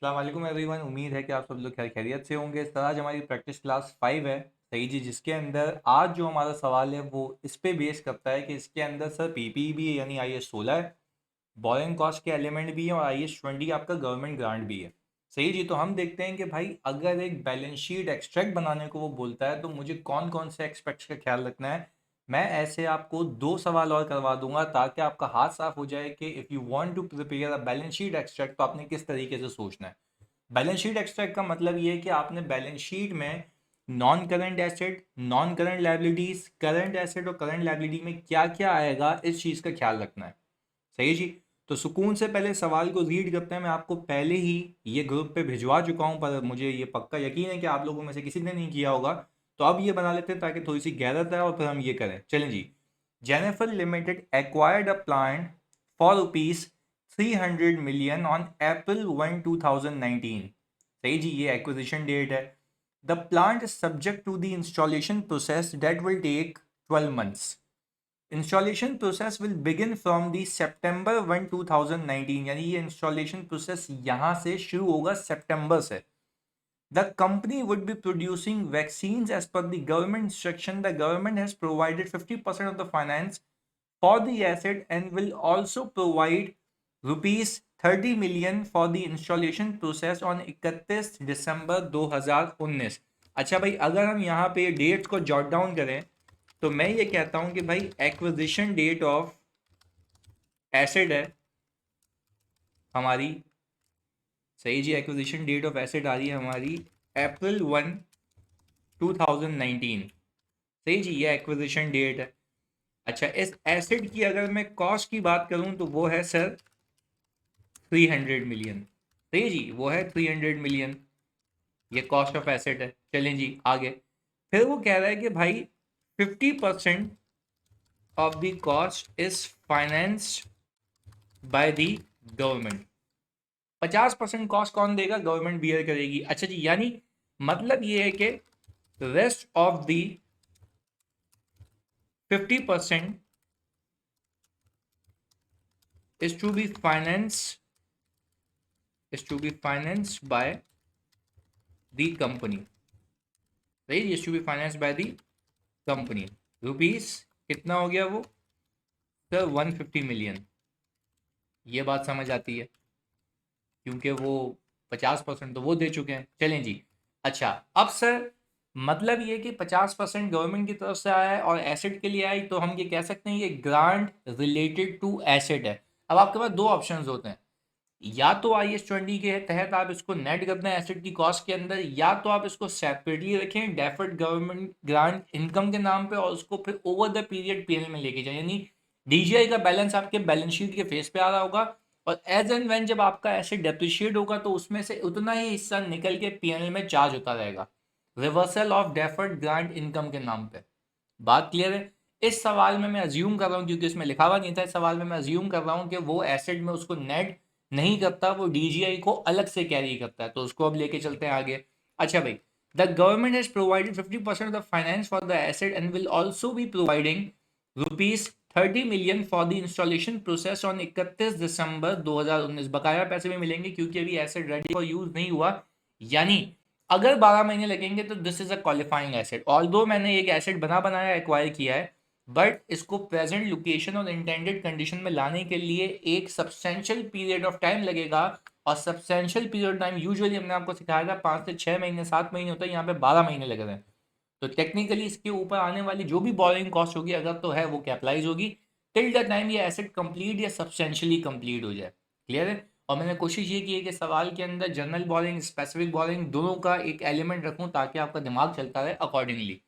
अस्सलाम वालेकुम एवरीवन। उम्मीद है कि आप सब लोग खैर खैरियत से होंगे। सर आज हमारी प्रैक्टिस क्लास 5 है, सही जी, जिसके अंदर आज जो हमारा सवाल है वो इस पे बेस करता है कि इसके अंदर सर पीपी भी है यानी IS 16 है, बोरिंग कॉस्ट के एलिमेंट भी है और IS 20 आपका गवर्नमेंट ग्रांट भी है। सही जी, तो हम देखते हैं कि भाई अगर एक बैलेंस शीट एक्सट्रैक्ट बनाने को वो बोलता है तो मुझे कौन कौन से एक्सपेक्ट्स का ख्याल रखना है। मैं ऐसे आपको दो सवाल और करवा दूंगा ताकि आपका हाथ साफ हो जाए कि if you want to prepare a balance sheet extract तो आपने किस तरीके से सोचना है। बैलेंस शीट एक्सट्रैक्ट का मतलब ये है कि आपने बैलेंस शीट में non current asset, non current liabilities, current asset और करंट लायबिलिटी में क्या क्या आएगा इस चीज़ का ख्याल रखना है। सही जी। तो सुकून से पहले सवाल को रीड करते हैं। मैं आपको पहले ही ये ग्रुप पे भिजवा चुका हूं, पर मुझे ये पक्का यकीन है कि आप लोगों में से किसी ने नहीं किया होगा। तो अब ये बना लेते हैं ताकि थोड़ी सी गहरत है और फिर हम ये करें। चलें जी। Jennifer limited acquired a plant for rupees 300 million on April 1, 2019। सही जी, ये एक्विजिशन डेट है। The plant subject to the installation process that will take 12 months। Installation process will begin from the September 1, 2019, यानी ये इंस्टॉलेशन प्रोसेस यहाँ से शुरू होगा सितंबर से। The company would be producing vaccines as per the government instruction. The government has provided 50% of the finance for the asset and will also provide ₹30 million for the installation process on 31 December 2019। अच्छा भाई, अगर हम यहाँ पे dates को jot down करें तो मैं ये कहता हूं कि भाई एक्विजिशन डेट ऑफ एसेट है हमारी। सही जी, एक्विजिशन डेट ऑफ एसेट आ रही है हमारी April 1, 2019। सही जी, ये एक्विजिशन डेट है। अच्छा, इस एसेट की अगर मैं कॉस्ट की बात करूं तो वो है सर 300 million। सही जी, वो है 300 million। ये कॉस्ट ऑफ एसेट है। चलें जी आगे। फिर वो कह रहा है कि भाई 50% of the cost is financed by the government. 50% cost कौन देगा? गवर्नमेंट बियर करेगी। अच्छा जी, यानी मतलब ये है कि rest of the 50% is to be financed by the company। Right, is to be financed by the company। Rupees कितना हो गया वो सर? 150 million। ये बात समझ आती है क्योंकि वो 50% तो वो दे चुके हैं। चलें जी। अच्छा, अब सर मतलब ये कि 50% गवर्नमेंट की तरफ से आया है और एसेट के लिए आई, तो हम ये कह सकते हैं ये ग्रांट रिलेटेड टू एसेट है। अब आपके पास दो ऑप्शंस होते हैं, या तो IS 20 के तहत आप इसको नेट कर दें एसेट की कॉस्ट के अंदर, या तो आप इसको सेपरेटली रखें डेफर्ड गवर्नमेंट ग्रांट इनकम के नाम पे और उसको फिर ओवर द पीरियड पीएनएल में लेके जाए। यानी DGI का बैलेंस आपके बैलेंस शीट के फेस पे आ रहा होगा और एज एंड व्हेन जब आपका एसेट डेप्रिशिएट होगा तो उसमें से उतना ही हिस्सा निकल के पीएनएल में चार्ज होता रहेगा, reversal of deferred grant income के नाम पे। बात क्लियर है? इस सवाल में मैं अज्यूम कर रहा हूँ, क्योंकि इसमें लिखा हुआ नहीं था, इस सवाल में मैं अज्यूम कर रहा हूँ कि वो एसेट में उसको नेट नहीं करता, वो DGI को अलग से कैरी करता है। तो उसको अब लेके चलते हैं आगे। अच्छा भाई, the government has provided 50% of the finance for the asset and will also be providing ₹30 million for the installation process on 31 December 2019। बकाया पैसे भी मिलेंगे क्योंकि अभी एसेट रेडी फॉर यूज नहीं हुआ। यानी अगर 12 महीने लगेंगे तो this is a qualifying asset. Although मैंने एक एसेट बनाया एक्वायर किया है, बट इसको प्रेजेंट लोकेशन और इंटेंडेड कंडीशन में लाने के लिए एक सब्सटेंशियल पीरियड ऑफ टाइम लगेगा। और सब्सटेंशियल पीरियड टाइम यूजुअली हमने आपको सिखाया था 5 से 6 महीने 7 महीने होता है, यहाँ पे 12 महीने लग रहे हैं। तो टेक्निकली इसके ऊपर आने वाली जो भी बोरिंग कॉस्ट होगी अगर तो है वो कैपिटलाइज होगी टिल द टाइम ये एसेट कंप्लीट या सब्सटेंशियली कंप्लीट हो जाए। क्लियर है? और मैंने कोशिश ये की है कि सवाल के अंदर जनरल बोरिंग स्पेसिफिक बोरिंग दोनों का एक एलिमेंट रखूं ताकि आपका दिमाग चलता रहे अकॉर्डिंगली।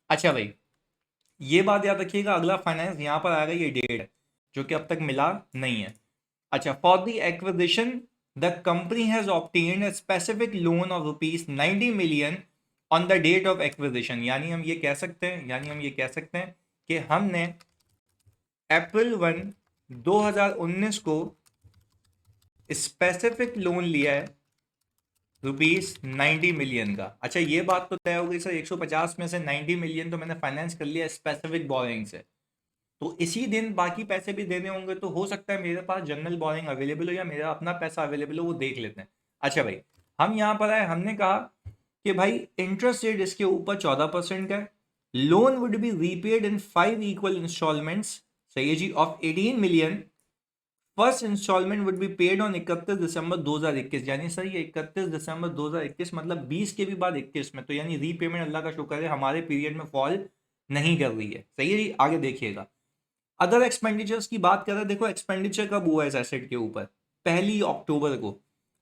अच्छा भाई, ये बात याद रखिएगा, अगला फाइनेंस यहाँ पर आएगा, ये डेट है जो कि अब तक मिला नहीं है। अच्छा, for the acquisition the company has obtained a specific loan of ₹90 million on the date of acquisition. यानी हम ये कह सकते हैं कि हमने April 1, 2019 को स्पेसिफिक लोन लिया है ₹90 million का। अच्छा, ये बात तो तय हो गई सर, 150 में से 90 million तो मैंने फाइनेंस कर लिया स्पेसिफिक बोरिंग से। तो इसी दिन बाकी पैसे भी देने होंगे, तो हो सकता है मेरे पास जनरल बोरिंग अवेलेबल हो या मेरा अपना पैसा अवेलेबल हो, वो देख लेते हैं। अच्छा भाई, हम यहाँ पर आए, हमने कहा कि भाई इंटरेस्ट रेट इसके ऊपर 14% का है, loan would be repaid in 5 equal instalments, सही है जी, of 18 million, first instalment would be paid on 31 December 2021, यानी सर ये 31 दिसंबर 2021 मतलब 20 के भी बाद 21 में, तो यानी रीपेमेंट अल्लाह का शुक्र है हमारे पीरियड में फॉल नहीं कर रही है, सही है जी। आगे देखिएगा, अदर एक्सपेंडिचर्स की बात करें, देखो एक्सपेंडिचर कब हुआ है इस एसेट के ऊपर, 1 अक्टूबर को,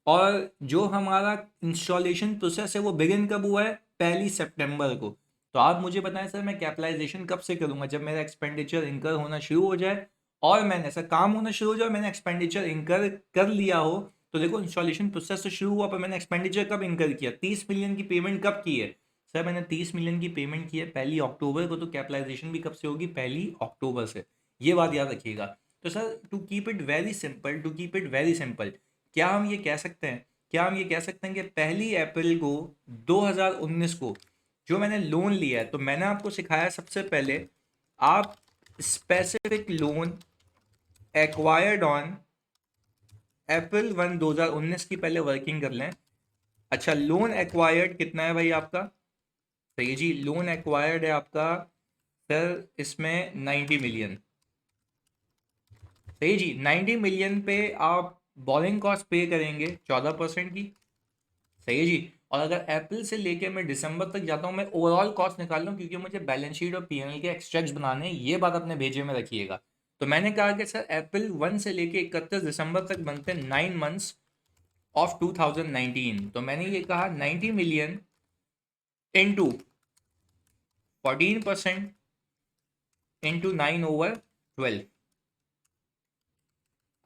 और जो हमारा इंस्टॉलेशन प्रोसेस है वो बिगिन कब हुआ है, 1 सितंबर को। तो आप मुझे बताएं सर, मैं कैपिटलाइजेशन कब से करूंगा, जब मेरा एक्सपेंडिचर इंकर होना शुरू हो जाए, और मैंने सर काम होना शुरू हो जाए, मैंने एक्सपेंडिचर इंकर कर लिया हो। तो देखो इंस्टॉलेशन प्रोसेस तो शुरू हुआ, पर मैंने एक्सपेंडिचर कब इंकर किया, 30 मिलियन की पेमेंट कब की है, सर मैंने 30 मिलियन की पेमेंट की है 1 अक्टूबर को, तो कैपिटलाइजेशन भी कब से होगी, 1 अक्टूबर से, ये बात याद रखिएगा। तो sir to keep it very simple, to keep it very simple, क्या हम ये कह सकते हैं, क्या हम ये कह सकते हैं कि 1 अप्रैल को 2019 को जो मैंने लोन लिया है, तो मैंने आपको सिखाया सबसे पहले आप specific loan acquired on April 1 2019 की पहले वर्किंग कर लें। अच्छा, लोन एक्वायर्ड कितना है भाई आपका, सही है जी, लोन एक्वायर्ड है आपका सर इसमें 90 मिलियन, सही जी, 90 मिलियन पे आप बोरिंग कॉस्ट पे करेंगे 14% की, सही है जी। और अगर अप्रैल से लेके मैं दिसंबर तक जाता हूँ, मैं ओवरऑल कॉस्ट निकाल लूँ, क्योंकि मुझे बैलेंस शीट और पीएनएल के एक्सट्रैक्ट्स बनाने हैं, ये बात अपने भेजे में रखिएगा। तो मैंने कहा कि सर April 1 से लेके 31 दिसंबर तक बनते हैं 9 मंथ्स ऑफ 2019, तो मैंने ये कहा 90 मिलियन इंटू 14% इंटू 9/12।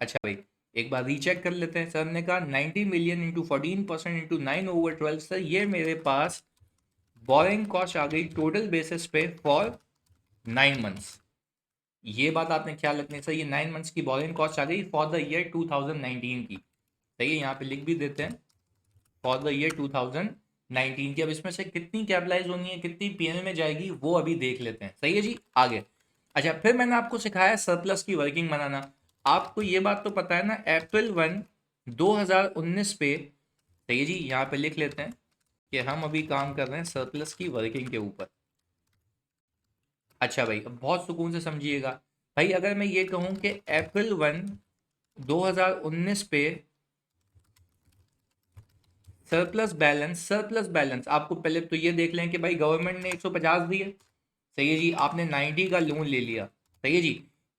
अच्छा भाई, एक बार रीचेक कर लेते हैं, सर ने कहा 90 मिलियन इंटू 14% इंटू 9/12, सर ये मेरे पास बोरिंग कॉस्ट आ गई टोटल बेसिस पे फॉर 9 मंथ्स। ये बात आपने ख्याल रखनी चाहिए, 9 मंथ्स की बोरिंग कॉस्ट आ गई फॉर द ईयर 2019 की, सही है, यहाँ पे लिख भी देते हैं फॉर द ईयर 2019 की। अब इसमें से कितनी कैपिटलाइज होनी है, कितनी पीएनएल में जाएगी, वो अभी देख लेते हैं, सही है जी। आगे, अच्छा फिर मैंने आपको सिखाया सरप्लस की वर्किंग बनाना। आपको ये बात तो पता है ना, April 1 2019 पे, सही है जी, यहाँ पे लिख लेते हैं कि हम अभी काम कर रहे हैं सरप्लस की वर्किंग के ऊपर। अच्छा भाई, अब बहुत सुकून से समझिएगा भाई, अगर मैं ये कहूँ कि April 1 2019 पे सरप्लस बैलेंस, सरप्लस बैलेंस आपको पहले तो ये देख लें कि भाई गवर्नमेंट ने 150 दिए, सही है जी, आपने 90 का लोन ले लिया, सही है जी।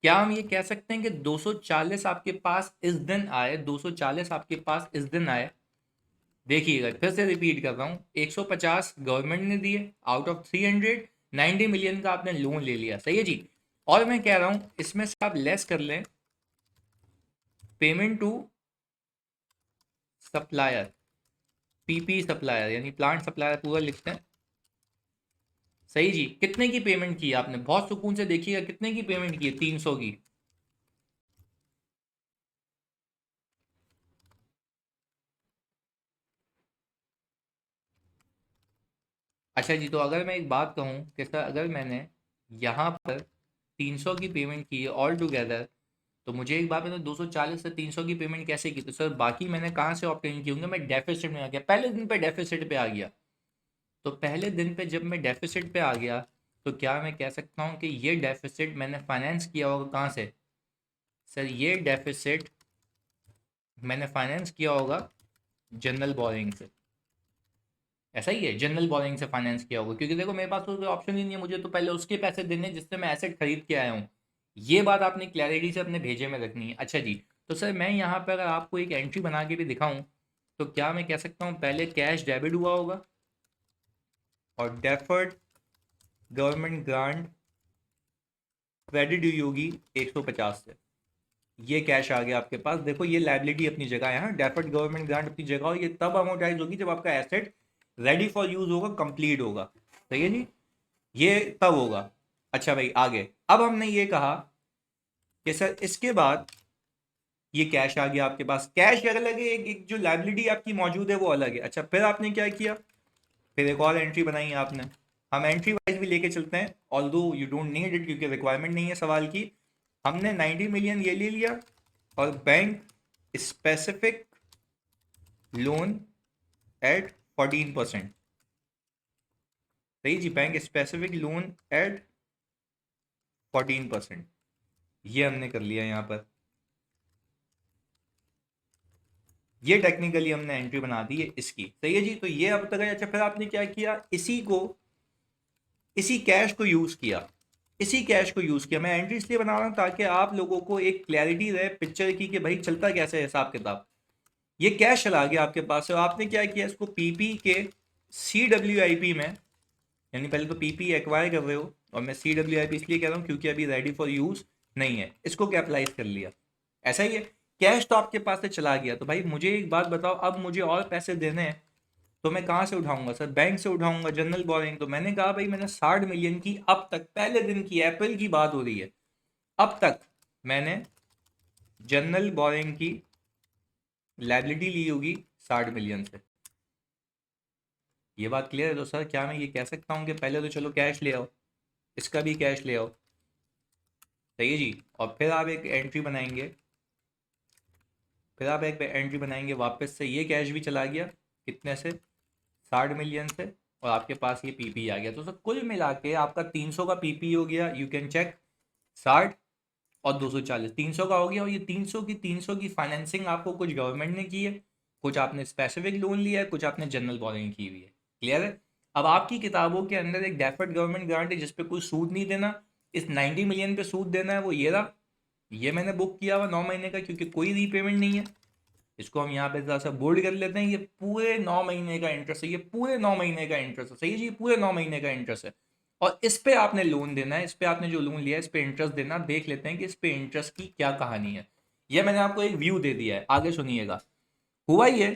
क्या हम ये कह सकते हैं कि 240 आपके पास इस दिन आए, 240 आपके पास इस दिन आए, देखिएगा फिर से रिपीट कर रहा हूँ, 150 गवर्नमेंट ने दिए आउट ऑफ 300, 90 मिलियन का आपने लोन ले लिया, सही है जी। और मैं कह रहा हूँ इसमें से आप लेस कर लें payment to supplier, PP supplier यानी प्लांट सप्लायर पूरा लिखते हैं, सही जी। कितने की पेमेंट की आपने, बहुत सुकून से देखिएगा, कितने की पेमेंट की है, 300 की। अच्छा जी, तो अगर मैं एक बात कहूँ कि सर अगर मैंने यहाँ पर 300 की पेमेंट की है ऑल टुगेदर, तो मुझे एक बात बताओ 240 से 300 की पेमेंट कैसे की, तो सर बाकी मैंने कहाँ से ऑप्टेन की होंगे, मैं डेफिसिट में आ गया, पहले दिन पे डेफिसिट पे आ गया। तो पहले दिन पे जब मैं डेफिसिट पे आ गया, तो क्या मैं कह सकता हूँ कि ये डेफिसिट मैंने फाइनेंस किया होगा कहाँ से, सर ये डेफिसिट मैंने फाइनेंस किया होगा जनरल बोरिंग से, ऐसा ही है, जनरल बोरिंग से फाइनेंस किया होगा, क्योंकि देखो मेरे पास तो कोई ऑप्शन ही नहीं है, मुझे तो पहले उसके पैसे देने हैं जिससे मैं एसेट खरीद के आया हूँ। ये बात आपने क्लैरिटी से अपने भेजे में रखनी है। अच्छा जी, तो सर मैं यहाँ पे अगर आपको एक एंट्री बना के भी दिखाऊं, तो क्या मैं कह सकता हूँ पहले कैश डेबिट हुआ होगा और डेफर्ड गवर्नमेंट ग्रांट क्रेडिट हुई होगी 150 से, ये कैश आ गया आपके पास, देखो ये लाइबिलिटी अपनी जगह है, हाँ डेफर्ड गवर्नमेंट ग्रांट अपनी जगह, और ये तब अमोर्टाइज होगी जब आपका एसेट रेडी फॉर यूज होगा, कंप्लीट होगा, सही है जी, ये तब होगा। अच्छा भाई आगे, अब हमने ये कहा कि सर इसके बाद ये कैश आ गया आपके पास, कैश अलग है, एक जो लाइबिलिटी आपकी मौजूद है वो अलग है। अच्छा फिर आपने क्या किया, फिर एक और एंट्री बनाई है आपने, हम एंट्री वाइज भी लेके चलते हैं, although you don't need it क्योंकि रिक्वायरमेंट नहीं है सवाल की। हमने 90 मिलियन ये ले लिया और बैंक स्पेसिफिक लोन एट 14%। सही जी, बैंक स्पेसिफिक लोन एट 14%। ये हमने कर लिया यहाँ पर, ये टेक्निकली हमने एंट्री बना दी है इसकी। सही है जी, तो ये अब तक है। अच्छा, फिर आपने क्या किया, इसी कैश को यूज किया, इसी कैश को यूज किया। मैं एंट्री इसलिए बना रहा हूँ ताकि आप लोगों को एक क्लैरिटी रहे पिक्चर की कि भाई चलता कैसे है हिसाब किताब। ये कैश चला गया आपके पास से, आपने क्या किया, इसको पीपी के CWIP में, यानी पहले तो पीपी एक्वायर कर रहे हो, और मैं CWIP इसलिए कह रहा हूँ क्योंकि अभी रेडी फॉर यूज नहीं है, इसको कैपिटलाइज कर लिया। ऐसा ही है, कैश तो आपके पास से चला गया। तो भाई मुझे एक बात बताओ, अब मुझे और पैसे देने हैं तो मैं कहाँ से उठाऊंगा सर, बैंक से उठाऊंगा, जनरल बोरिंग। तो मैंने कहा भाई मैंने 60 मिलियन की अब तक, पहले दिन की, अप्रैल की बात हो रही है, अब तक मैंने जनरल बोरिंग की लायबिलिटी ली होगी 60 मिलियन से। ये बात क्लियर है? तो सर क्या मैं ये कह सकता हूँ कि पहले तो चलो कैश ले आओ, इसका भी कैश ले आओ, सही है जी, और फिर आप एक एंट्री बनाएंगे, वापस से ये कैश भी चला गया, कितने से, 60 मिलियन से, और आपके पास ये पीपी आ गया। तो सर कुल मिला के आपका 300 का पीपी हो गया, यू कैन चेक, 60 और 240, 300 का हो गया। और ये 300 की फाइनेंसिंग आपको कुछ गवर्नमेंट ने की है, कुछ आपने स्पेसिफिक लोन लिया है, कुछ आपने जनरल बोरिंग की हुई है। क्लियर है? अब आपकी किताबों के अंदर एक डेफर्ड गवर्नमेंट ग्रांट है जिसपे कोई सूद नहीं देना, इस 90 मिलियन पे सूद देना है, वो ये रहा, ये मैंने बुक किया हुआ 9 महीने का, क्योंकि कोई रीपेमेंट नहीं है। इसको हम यहाँ पे जरा सा बोल्ड कर लेते हैं, ये पूरे 9 महीने का इंटरेस्ट है, ये पूरे 9 महीने का इंटरेस्ट है। सही है जी, पूरे 9 महीने का इंटरेस्ट है, और इस पे आपने लोन देना है, इस पे आपने जो लोन लिया है इस पे इंटरेस्ट देना। देख लेते हैं कि इस पे इंटरेस्ट की क्या कहानी है। ये मैंने आपको एक व्यू दे दिया है, आगे सुनिएगा। हुआ ये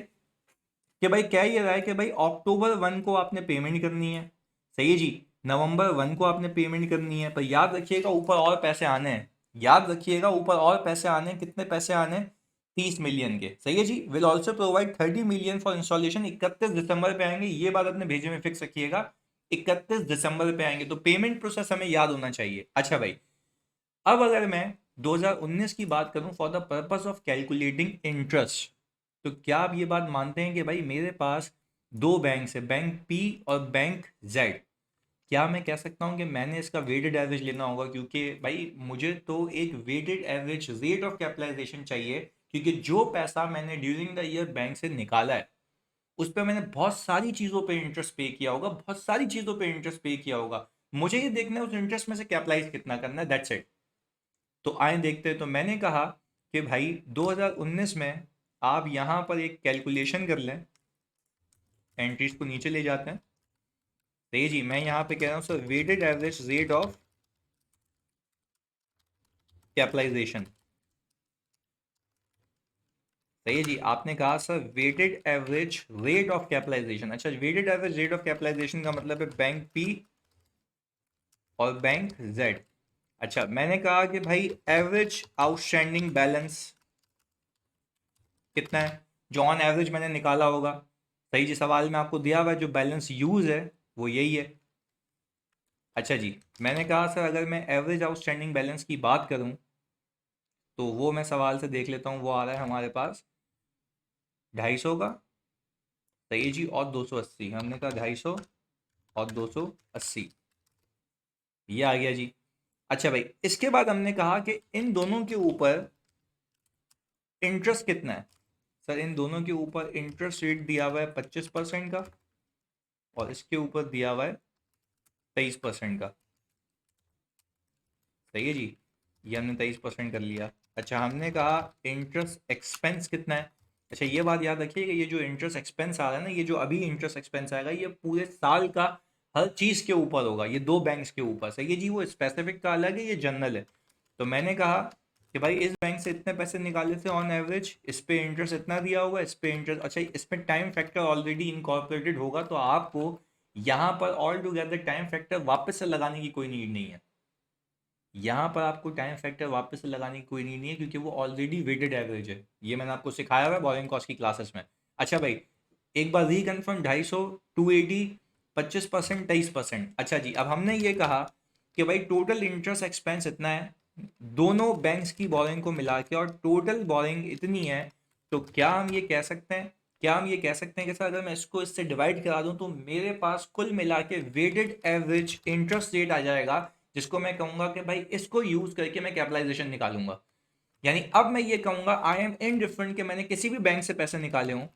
कि भाई क्या ये रहा है कि भाई अक्टूबर 1 को आपने पेमेंट करनी है, सही है जी, नवंबर 1 को आपने पेमेंट करनी है, पर याद रखिएगा ऊपर और पैसे आने हैं, याद रखिएगा ऊपर और पैसे आने हैं। कितने पैसे आने हैं, 30 मिलियन के। सही है जी, will also provide 30 million for installation. 31 दिसंबर पे आएंगे, ये बात अपने भेजे में फिक्स रखिएगा, 31 दिसंबर पे आएंगे। तो पेमेंट प्रोसेस हमें याद होना चाहिए। अच्छा भाई, अब अगर मैं 2019 की बात करूं for the purpose of calculating interest, तो क्या आप ये बात मानते हैं कि भाई मेरे पास दो बैंक है, बैंक पी और बैंक जेड, क्या मैं कह सकता हूं कि मैंने इसका वेटेड एवरेज लेना होगा? क्योंकि भाई मुझे तो एक weighted average rate of capitalisation चाहिए, क्योंकि जो पैसा मैंने ड्यूरिंग द ईयर बैंक से निकाला है उस पर मैंने बहुत सारी चीज़ों पे इंटरेस्ट पे किया होगा, बहुत सारी चीज़ों पे इंटरेस्ट पे किया होगा। मुझे ये देखना है उस इंटरेस्ट में से कैपिटलाइज कितना करना है, दैट्स इट। तो आए देखते हैं। तो मैंने कहा कि भाई 2019 में आप यहाँ पर एक कैलकुलेशन कर लें, एंट्रीज को नीचे ले जाते हैं। तो जी मैं यहाँ पे कह रहा हूँ sir, weighted average rate of capitalization. सही है जी, आपने कहा sir weighted average rate of capitalization. अच्छा, weighted average rate of capitalization का मतलब है बैंक पी और बैंक जेड। अच्छा, मैंने कहा कि भाई एवरेज आउटस्टैंडिंग बैलेंस कितना है, जो ऑन एवरेज मैंने निकाला होगा। सही जी, सवाल में आपको दिया हुआ है जो बैलेंस यूज है वो यही है। अच्छा जी, मैंने कहा सर अगर मैं एवरेज आउटस्टैंडिंग बैलेंस की बात करूं तो वो मैं सवाल से देख लेता हूं, वो आ रहा है हमारे पास 250 का। सही जी, और 280, हमने कहा 250 और 280, ये आ गया जी। अच्छा भाई, इसके बाद हमने कहा कि इन दोनों के ऊपर इंटरेस्ट कितना है। सर इन दोनों के ऊपर इंटरेस्ट रेट दिया हुआ है 25% का, और इसके ऊपर दिया हुआ है 23% का। सही है जी, ये हमने 23% कर लिया। अच्छा, हमने कहा इंटरेस्ट एक्सपेंस कितना है। अच्छा, ये बात याद रखिए कि ये जो इंटरेस्ट एक्सपेंस आ रहा है ना, ये जो अभी इंटरेस्ट एक्सपेंस आएगा ये पूरे साल का हर चीज़ के ऊपर होगा, ये दो बैंक्स के ऊपर। सही है जी, वो स्पेसिफिक का अलग है, ये जनरल है। तो मैंने कहा कि भाई इस बैंक से इतने पैसे निकाले थे ऑन एवरेज, इस पे इंटरेस्ट इतना दिया होगा, इस पे इंटरेस्ट। अच्छा, इसमें टाइम फैक्टर ऑलरेडी इनकॉर्पोरेटेड होगा, तो आपको यहाँ पर ऑल टुगेदर टाइम फैक्टर वापस से लगाने की कोई नीड नहीं है। यहाँ पर आपको टाइम फैक्टर वापस से लगाने की कोई नीड नहीं है, क्योंकि वो ऑलरेडी वेटेड एवरेज है। ये मैंने आपको सिखाया हुआ है बोरिंग कॉस्ट की क्लासेस में। अच्छा भाई, एक बार रिकन्फर्म, 250, 280, 25%, 23%। अच्छा जी, अब हमने ये कहा कि भाई टोटल इंटरेस्ट एक्सपेंस इतना है दोनों बैंक्स की बोरिंग को मिला के, और टोटल बोरिंग इतनी है। तो क्या हम ये कह सकते हैं क्या हम ये कह सकते हैं कि सर अगर मैं इसको इससे डिवाइड करा दूं तो मेरे पास कुल मिला के वेटेड एवरेज इंटरेस्ट रेट आ जाएगा, जिसको मैं कहूंगा कि भाई इसको यूज करके मैं कैपिटलाइजेशन निकालूंगा। यानी अब मैं ये कहूंगा आई एम इनडिफरेंट कि मैंने किसी भी बैंक से पैसे निकाले हों,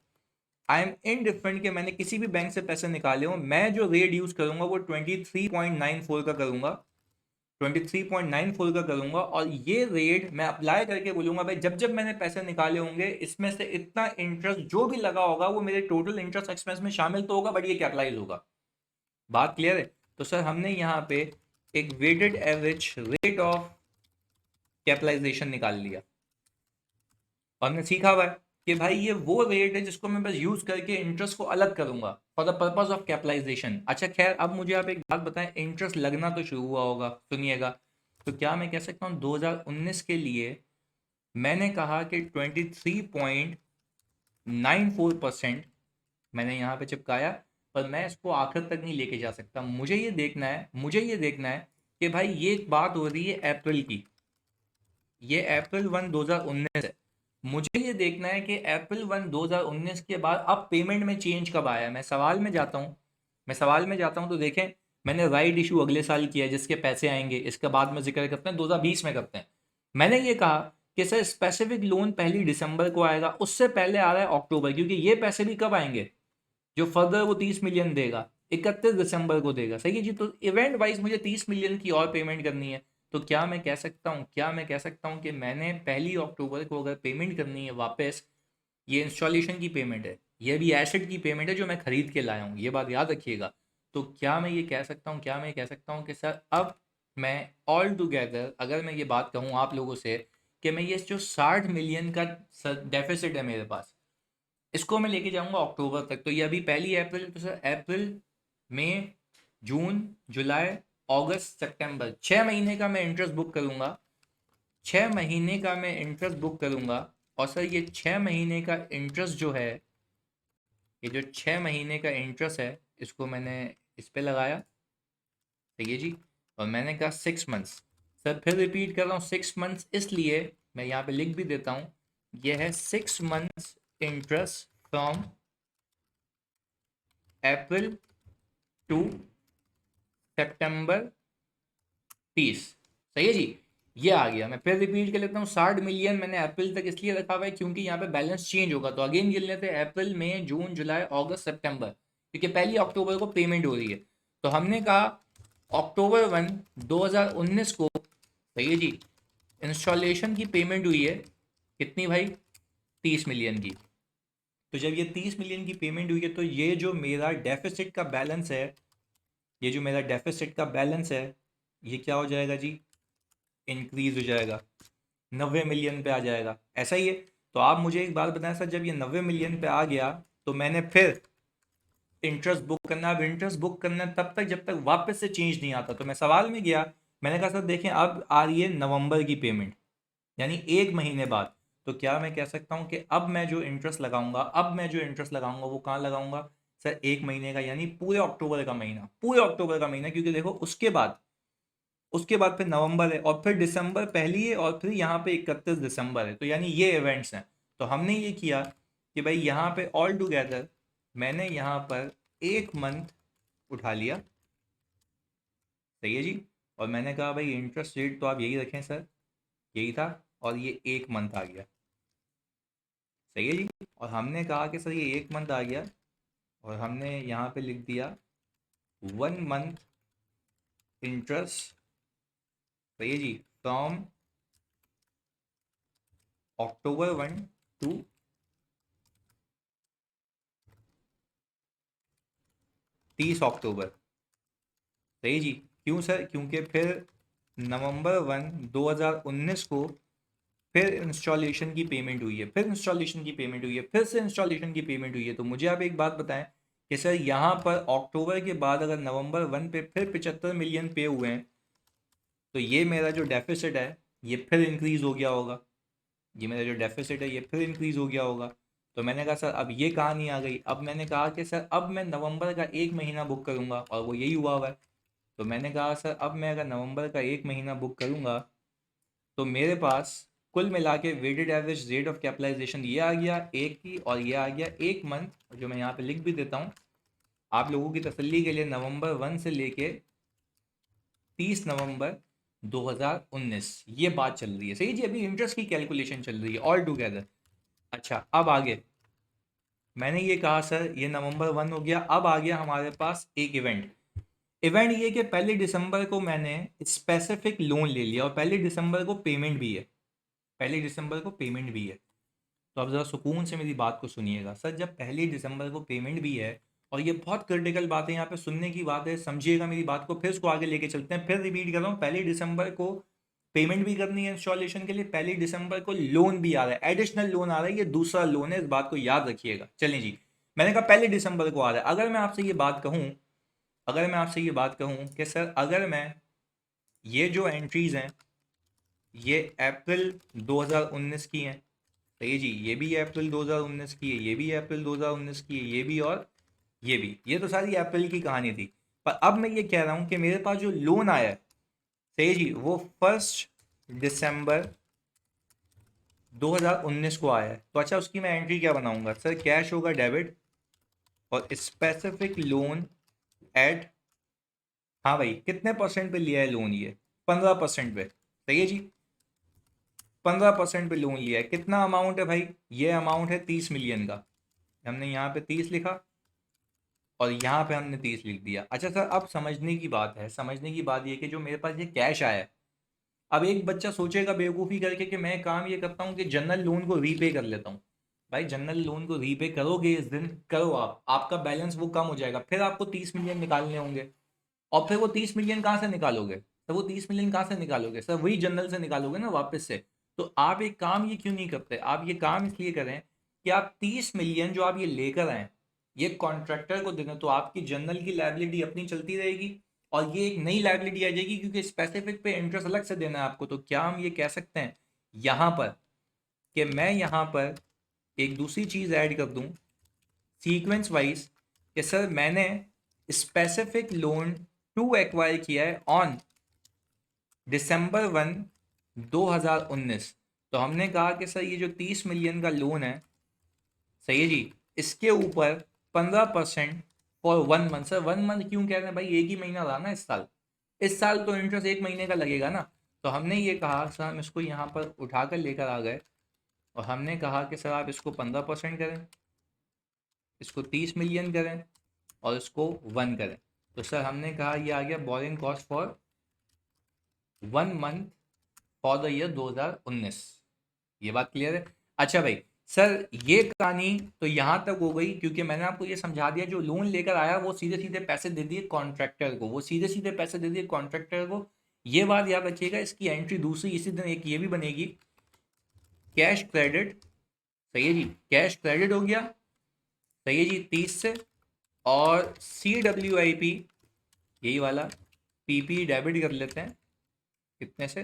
आई एम इनडिफरेंट कि मैंने किसी भी बैंक से पैसे निकाले हों, मैं जो रेट यूज करूंगा वो 23.94 का करूंगा, 23.94 का करूंगा। और ये रेट मैं अप्लाई करके बोलूंगा भाई जब जब मैंने पैसे निकाले होंगे इसमें से इतना इंटरेस्ट जो भी लगा होगा वो मेरे टोटल इंटरेस्ट एक्सपेंस में शामिल तो होगा, बट ये कैपिटलाइज होगा। बात क्लियर है? तो सर हमने यहाँ पे एक weighted average rate of capitalization निकाल लिया, और हमने सीखा हुआ है कि भाई ये वो रेट है जिसको मैं बस यूज करके इंटरेस्ट को अलग करूंगा for the purpose of capitalization. अच्छा खैर, अब मुझे आप एक बात बताएं, इंटरेस्ट लगना तो शुरू हुआ होगा, सुनिएगा। तो क्या मैं कह सकता हूँ 2019 के लिए मैंने कहा कि 23.94% मैंने यहाँ पे चिपकाया, पर मैं इसको आखिर तक नहीं लेके जा सकता। मुझे ये देखना है कि भाई ये बात हो रही है अप्रैल की, ये अप्रैल 2019 है। मुझे ये देखना है कि अप्रैल 2019 के बाद अब पेमेंट में चेंज कब आया है। मैं सवाल में जाता हूँ तो देखें, मैंने राइट इशू अगले साल किया है जिसके पैसे आएंगे, इसके बाद में जिक्र करते हैं 2020 में करते हैं। मैंने ये कहा कि सर स्पेसिफिक लोन 1 दिसंबर को आएगा, उससे पहले आ रहा है अक्टूबर, क्योंकि ये पैसे भी कब आएंगे, जो फर्दर वो 30 मिलियन देगा 31 दिसंबर को देगा। सही है जी, तो इवेंट वाइज मुझे 30 मिलियन की और पेमेंट करनी है। तो क्या मैं कह सकता हूँ कि मैंने 1 अक्टूबर को अगर पेमेंट करनी है वापस, ये इंस्टॉलेशन की पेमेंट है, ये भी एसेट की पेमेंट है जो मैं खरीद के लाया हूँ, ये बात याद रखिएगा। तो क्या मैं ये कह सकता हूँ कि सर अब मैं ऑल टुगेदर अगर मैं ये बात कहूँ आप लोगों से कि मैं ये जो 60 मिलियन का डेफिसिट है मेरे पास, इसको मैं लेके जाऊंगा अक्टूबर तक। तो ये अभी 1 अप्रैल, तो सर अप्रैल, मई, जून, जुलाई, अगस्त, सितंबर, 6 महीने का मैं इंटरेस्ट बुक करूंगा। 6 महीने का मैं इंटरेस्ट बुक करूंगा। और सर ये 6 महीने का इंटरेस्ट जो है, ये जो 6 महीने का इंटरेस्ट है, इसको मैंने इस पे लगाया, सही है जी। और मैंने कहा 6 मंथ्स, सर फिर रिपीट कर रहा हूँ 6 मंथ्स, इसलिए मैं यहाँ पे लिख भी देता हूँ, ये है 6 months interest from April to September 30। सही है जी। ये आ गया, मैं फिर रिपीट कर लेता हूँ, 60 मिलियन मैंने अप्रैल तक इसलिए रखा हुआ है क्योंकि यहाँ पे बैलेंस चेंज होगा। तो अगेन गिन लेते हैं, अप्रैल, मई, जून, जुलाई, अगस्त, सितंबर, क्योंकि 1 अक्टूबर को पेमेंट हो रही है। तो हमने कहा अक्टूबर 2019 को, सही है जी, इंस्टॉलेशन की पेमेंट हुई है कितनी भाई, 30 मिलियन की। तो जब ये 30 मिलियन की पेमेंट हुई है तो ये जो मेरा डेफिसिट का बैलेंस है, ये जो मेरा डेफिसिट का बैलेंस है, ये क्या हो जाएगा जी, इंक्रीज हो जाएगा, 90 मिलियन पे आ जाएगा। ऐसा ही है। तो आप मुझे एक बात बताएं सर, जब ये 90 मिलियन पे आ गया तो मैंने फिर इंटरेस्ट बुक करना, अब इंटरेस्ट बुक करना तब तक जब तक वापस से चेंज नहीं आता। तो मैं सवाल में गया, मैंने कहा सर देखें अब आ रही है नवंबर की पेमेंट, यानी 1 महीने बाद। तो क्या मैं कह सकता हूँ कि अब मैं जो इंटरेस्ट लगाऊंगा वो कहाँ लगाऊंगा सर, 1 महीने का, यानी पूरे अक्टूबर का महीना, क्योंकि देखो उसके बाद फिर नवंबर है और फिर दिसंबर पहली है और फिर यहाँ पे 31 दिसंबर है, तो यानी ये इवेंट्स हैं। तो हमने ये किया कि भाई यहाँ पे ऑल टुगेदर मैंने यहाँ पर 1 मंथ उठा लिया, सही है जी। और मैंने कहा भाई इंटरेस्ट रेट तो आप यही रखें सर, यही था, और ये 1 मंथ आ गया, सही है जी। और हमने कहा कि सर ये 1 मंथ आ गया, और हमने यहाँ पे लिख दिया 1 मंथ इंटरेस्ट, सही है जी, फ्रॉम अक्टूबर 1 टू 30 अक्टूबर, सही जी। क्यों सर, क्योंकि फिर नवंबर 2019 को फिर इंस्टॉलेशन की पेमेंट हुई है, फिर से इंस्टॉलेशन की पेमेंट हुई है। तो मुझे आप एक बात बताएं कि सर यहाँ पर अक्टूबर के बाद अगर नवंबर 1 पे फिर 75 मिलियन पे हुए हैं, तो ये मेरा जो डेफिसिट है ये फिर इंक्रीज हो गया होगा, तो मैंने कहा सर अब ये कहानी आ गई। अब मैंने कहा कि सर अब मैं नवंबर का 1 महीना बुक करूंगा, और वो यही हुआ हुआ है। तो मैंने कहा सर अब मैं अगर नवंबर का 1 महीना बुक करूंगा तो मेरे पास कुल मिला के weighted average rate of capitalization ये आ गया एक की, और ये आ गया एक मंथ, जो मैं यहाँ पे लिख भी देता हूँ आप लोगों की तसल्ली के लिए, नवंबर 1 से लेके 30 नवंबर 2019 ये बात चल रही है। सही जी, अभी इंटरेस्ट की कैलकुलेशन चल रही है ऑल टुगेदर। अच्छा, अब आगे मैंने ये कहा सर ये नवंबर 1 हो गया। अब आ गया हमारे पास एक इवेंट। इवेंट ये कि 1 दिसंबर को मैंने स्पेसिफिक लोन ले लिया और 1 दिसंबर को पेमेंट भी है। 1 दिसंबर को पेमेंट भी है। तो अब ज़रा सुकून से मेरी बात को सुनिएगा सर, जब 1 दिसंबर को पेमेंट भी है, और ये बहुत क्रिटिकल बात है, यहाँ पे सुनने की बात है, समझिएगा मेरी बात को, फिर इसको आगे लेके चलते हैं। फिर रिपीट कर रहा हूँ, 1 दिसंबर को पेमेंट भी करनी है इंस्टॉलेशन के लिए, 1 दिसंबर को लोन भी आ रहा है, एडिशनल लोन आ रहा है, ये दूसरा लोन है, इस बात को याद रखिएगा। चलिए जी, मैंने कहा 1 दिसंबर को आ रहा है। अगर मैं आपसे ये बात कहूँ, अगर मैं आपसे ये बात कहूँ कि सर अगर मैं ये जो एंट्रीज हैं ये अप्रैल 2019 की हैं, सही है जी, ये भी अप्रैल 2019 की है, ये भी अप्रैल 2019 की है, ये भी और ये भी, ये तो सारी अप्रैल की कहानी थी। पर अब मैं ये कह रहा हूँ कि मेरे पास जो लोन आया है, सही है जी, वो 1 दिसंबर 2019 को आया है। तो अच्छा, उसकी मैं एंट्री क्या बनाऊंगा सर, कैश होगा डेबिट और स्पेसिफिक लोन एट, हाँ भाई कितने परसेंट पे लिया है लोन, ये 15% पे, सही है जी, 15% पे लोन लिया है। कितना अमाउंट है भाई, ये अमाउंट है 30 मिलियन का, हमने यहाँ पे 30 लिखा और यहाँ पे हमने 30 लिख दिया। अच्छा सर, अब समझने की बात है, समझने की बात ये कि जो मेरे पास ये कैश आया है, अब एक बच्चा सोचेगा बेवकूफ़ी करके कि मैं काम ये करता हूँ कि जनरल लोन को रीपे कर लेता हूँ। भाई जनरल लोन को रीपे करोगे इस दिन, करो आप, आपका बैलेंस वो कम हो जाएगा, फिर आपको 30 मिलियन निकालने होंगे। और फिर वो 30 मिलियन कहाँ से निकालोगे सर, वो 30 मिलियन कहाँ से निकालोगे सर, वही जनरल से निकालोगे ना वापस से। तो आप एक काम ये क्यों नहीं करते, आप ये काम इसलिए करें कि आप 30 मिलियन जो आप ये लेकर आए, ये कॉन्ट्रैक्टर को दे दें, तो आपकी जनरल की लायबिलिटी अपनी चलती रहेगी और ये एक नई लायबिलिटी आ जाएगी, क्योंकि स्पेसिफिक पे इंटरेस्ट अलग से देना है आपको। तो क्या हम ये कह सकते हैं यहाँ पर कि मैं यहाँ पर एक दूसरी चीज़ ऐड कर दूँ सीक्वेंस वाइज, कि सर मैंने स्पेसिफिक लोन 2 एक्वायर किया है ऑन दिसंबर 1 2019। तो हमने कहा कि सर ये जो 30 मिलियन का लोन है, सही है जी, इसके ऊपर 15% फॉर 1 मंथ। सर 1 मंथ क्यों कह रहे हैं भाई, एक ही महीना रहा ना इस साल, इस साल तो इंटरेस्ट एक महीने का लगेगा ना। तो हमने ये कहा सर, हम इसको यहाँ पर उठाकर लेकर आ गए और हमने कहा कि सर आप इसको 15% करें, इसको 30 मिलियन करें और इसको 1 करें। तो सर हमने कहा ये आ गया boring cost for 1 month for the year 2019। ये बात क्लियर है। अच्छा भाई, सर ये कहानी तो यहाँ तक हो गई, क्योंकि मैंने आपको ये समझा दिया जो लोन लेकर आया वो सीधे सीधे पैसे दे दिए कॉन्ट्रैक्टर को, वो सीधे सीधे पैसे दे दिए कॉन्ट्रैक्टर को। ये बात याद रखिएगा, इसकी एंट्री दूसरी इसी दिन एक ये भी बनेगी, कैश क्रेडिट, सही है जी, कैश क्रेडिट हो गया, सही है जी, 30 से, और CWIP यही वाला PP डेबिट कर लेते हैं, कितने से,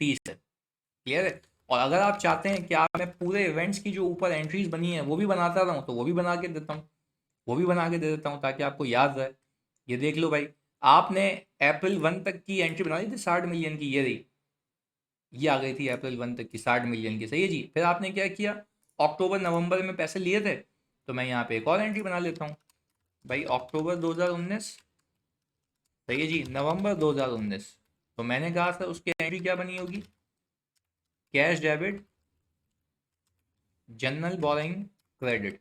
30 से, क्लियर है। और अगर आप चाहते हैं कि आप मैं पूरे इवेंट्स की जो ऊपर एंट्रीज बनी है वो भी बनाता रहूँ, तो वो भी बना के देता हूँ, वो भी बना के दे देता हूँ ताकि आपको याद रहे। ये देख लो भाई, आपने अप्रैल 1 तक की एंट्री बना दी थी 60 मिलियन की, ये रही, ये आ गई थी अप्रैल 1 तक की 60 मिलियन की, सही है जी। फिर आपने क्या किया, अक्टूबर नवंबर में पैसे लिए थे, तो मैं यहाँ पे एक और एंट्री बना लेता हूँ भाई, अक्टूबर 2019, सही है जी, नवंबर 2019। तो मैंने कहा था उसकी एंट्री क्या बनी होगी, cash debit general boring credit.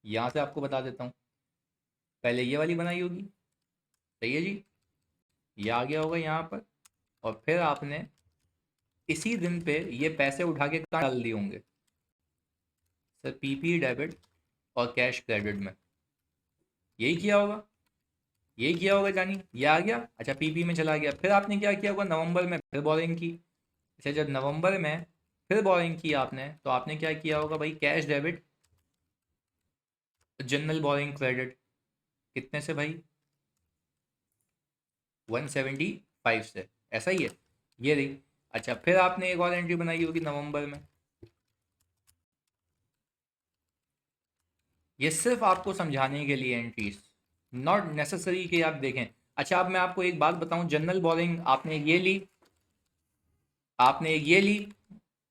यहाँ से आपको बता देता हूँ, पहले ये वाली बनाई होगी, सही है जी, ये आ गया होगा यहाँ पर, और फिर आपने इसी दिन पे ये पैसे उठा के कहाँ डाल दिए होंगे सर, PP डेबिट और कैश क्रेडिट में, यही किया होगा, यही किया होगा जानी, ये आ गया। अच्छा, PP में चला गया, फिर आपने क्या किया होगा, नवंबर में फिर बोरिंग की। अच्छा, जब नवंबर में फिर बोरिंग की आपने, तो आपने क्या किया होगा भाई, cash debit general boring credit, कितने से भाई, 175 से, ऐसा ही है, ये रही। अच्छा, फिर आपने एक और एंट्री बनाई होगी नवंबर में, ये सिर्फ आपको समझाने के लिए एंट्रीज, नॉट नेसेसरी कि आप देखें। अच्छा, अब मैं आपको एक बात बताऊं, जनरल बोरिंग आपने ये ली, आपने एक ये ली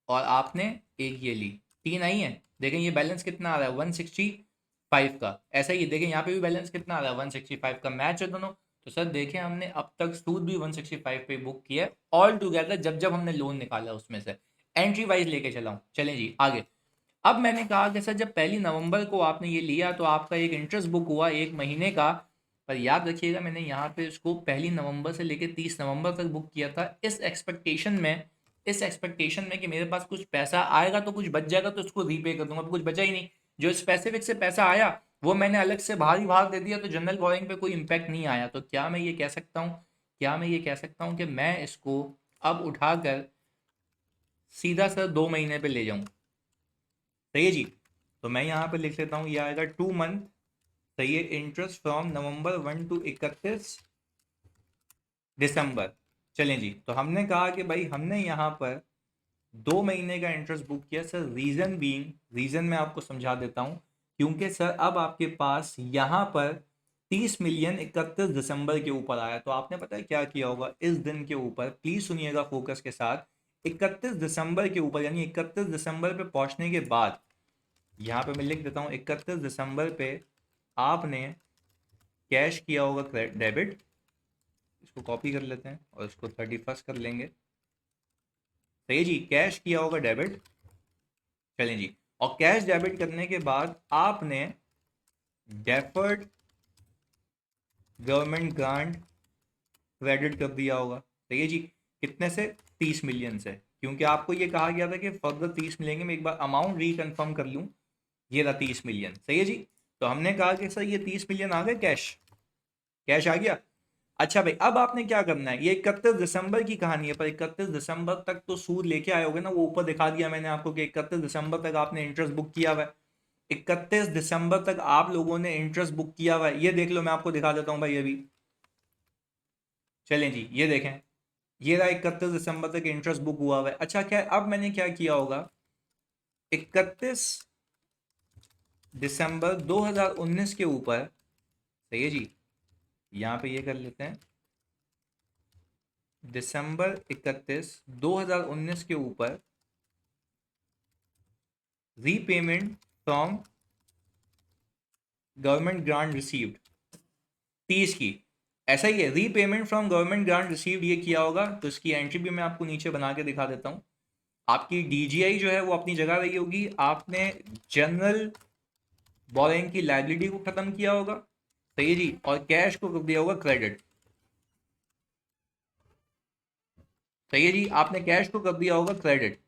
और आपने एक ये ली, 3 आई हैं। देखें ये बैलेंस कितना आ रहा है 165 का। ऐसा ही देखें यहाँ पे भी बैलेंस कितना आ रहा है 165 का, मैच है दोनों। तो सर देखें हमने अब तक सूद भी 165 पे बुक किया है ऑल टुगेदर, जब जब हमने लोन निकाला उसमें से। एंट्री वाइज लेके चला हूँ, चलें जी आगे। अब मैंने कहा कि सर जब 1 नवंबर को आपने ये लिया तो आपका एक इंटरेस्ट बुक हुआ 1 महीने का। पर याद रखिएगा मैंने यहाँ पे इसको 1 नवंबर से लेकर 30 नवंबर तक बुक किया था, इस एक्सपेक्टेशन में कि मेरे पास कुछ पैसा आएगा तो कुछ बच जाएगा तो उसको रीपे कर दूंगा। कुछ बचा ही नहीं। जो स्पेसिफिक से पैसा आया वो मैंने अलग से बाहर ही बाहर दे दिया, तो जनरल बोरिंग पे कोई इम्पैक्ट नहीं आया। तो क्या मैं ये कह सकता हूँ कि मैं इसको अब उठाकर सीधा सर 2 महीने पे ले जाऊं? सही है जी। तो मैं यहाँ पे लिख लेता हूँ, ये आएगा 2 मंथ। सही है, इंटरेस्ट फ्रॉम नवंबर 1 टू 31 दिसंबर। चलें जी, तो हमने कहा कि भाई हमने यहाँ पर 2 महीने का इंटरेस्ट बुक किया सर। रीजन मैं आपको समझा देता हूँ। क्योंकि सर अब आपके पास यहाँ पर 30 मिलियन 31 दिसंबर के ऊपर आया, तो आपने पता है क्या किया होगा इस दिन के ऊपर, प्लीज सुनिएगा फोकस के साथ। 31 दिसंबर के ऊपर यानी 31 दिसंबर पे पहुंचने के बाद, यहाँ पे मैं लिख देता हूँ 31 दिसंबर पे आपने कैश किया होगा डेबिट। इसको कॉपी कर लेते हैं और इसको 31 कर लेंगे। सही जी, कैश किया होगा डेबिट। चलें जी, और कैश डेबिट करने के बाद आपने डेफर्ड गवर्नमेंट ग्रांट क्रेडिट कर दिया होगा। सही है जी, कितने से? 30 मिलियन से। क्योंकि आपको ये कहा गया था कि फर्दर 30 मिलेंगे, मैं एक बार अमाउंट रिकन्फर्म कर लूँ। ये रहा 30 मिलियन। सही है जी। तो हमने कहा कि सर ये 30 मिलियन आ गए, कैश कैश आ गया। अच्छा भाई, अब आपने क्या करना है, ये 31 दिसंबर की कहानी है, पर 31 दिसंबर तक तो सूद लेके आए होगे ना, वो ऊपर दिखा दिया मैंने आपको कि 31 दिसंबर तक आपने इंटरेस्ट बुक किया हुआ है। 31 दिसंबर तक आप लोगों ने इंटरेस्ट बुक किया हुआ है, ये देख लो, मैं आपको दिखा देता हूँ भाई अभी। चलें जी, ये देखें, ये रहा 31 दिसंबर तक इंटरेस्ट बुक हुआ हुआ है। अच्छा क्या, अब मैंने क्या किया होगा, 31 दिसंबर 2019 के ऊपर। सही है जी, यहाँ पे ये कर लेते हैं, December 31, 2019 के ऊपर repayment from government grant received 30 की। ऐसा ही है, repayment from government grant received ये किया होगा, तो इसकी एंट्री भी मैं आपको नीचे बना के दिखा देता हूँ। आपकी डीजीआई जो है वो अपनी जगह रही होगी, आपने जनरल बोरिंग की लाइबिलिटी को खत्म किया होगा। सही है जी, और कैश को कर दिया होगा क्रेडिट। सही है जी, आपने कैश को कर दिया होगा क्रेडिट